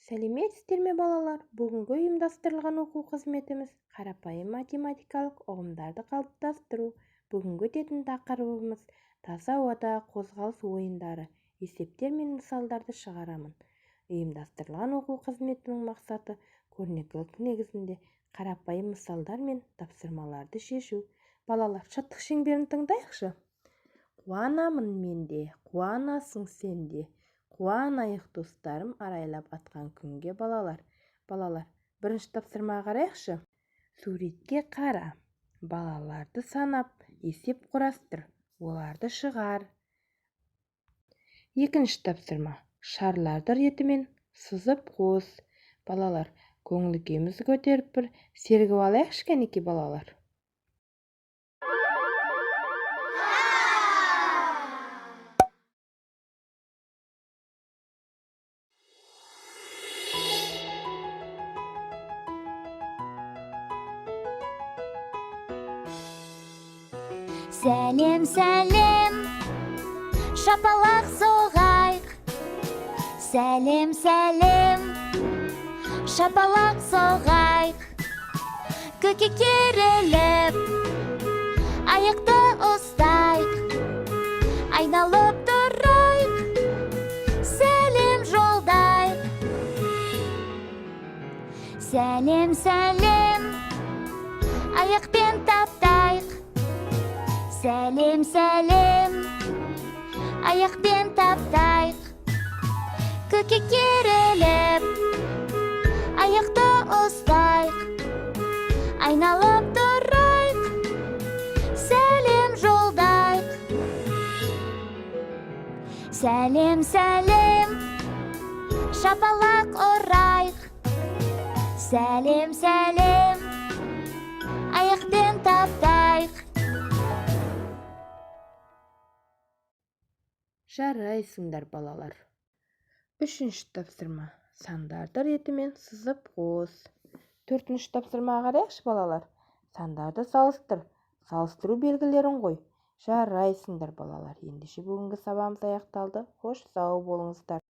Сәлеметсіздер ме, балалар? Бүгінгі ұйымдастырылған оқу қызметіміз қарапайым математикалық ұғымдарды қалыптастыру. Бүгінгі өтетін тақырыбымыз таза ауада қозғалыс ойындары. Есептер мен мысалдарды шығарамын. Ұйымдастырылған оқу қызметінің мақсаты көрнекілік негізінде қарапайым мысалдар мен тапсырмаларды шешу. Балалар, шаттық шеңберін тыңдайықшы. Қуанамын мен де, қуанасың сен де. Қуанайық достарым арайлап атқан күнге. Балалар, бірінші тапсырмаға қарайықшы. Суретке қара. Балаларды санап, есеп құрастыр. Оларды шығар. Екінші тапсырма. Шарларды ретімен сызып қос. Балалар, көңіл-күйімізді көтеріп бір сергіп алайықшы кәнеки, балалар. Сәлем, сәлем, шапалақ соғайық. Сәлем, сәлем, шапалақ соғайық. Көкке керіліп, аяқты ұстайық. Айналып тұрайық, сәлем жолдайық. Сәлем, сәлем, аяқпен таптайық. Сәлем, сәлем, аяқпен таптайық. Көкке керіліп, аяқты ұстайық. Айналып тұрайық, сәлем жолдайық. Сәлем, сәлем, шапалақ ұрайық. Сәлем, сәлем, аяқпен таптайық. Жарайсыңдар, балалар. Үшінші тапсырма. Сандарды ретімен сызып қос. Төртінші тапсырмаға қарайықшы, балалар. Сандарды салыстыр. Салыстыру белгілерін қой. Жарайсыңдар, балалар. Ендеше бүгінгі сабағымыз аяқталды. Қош сау болыңыздар.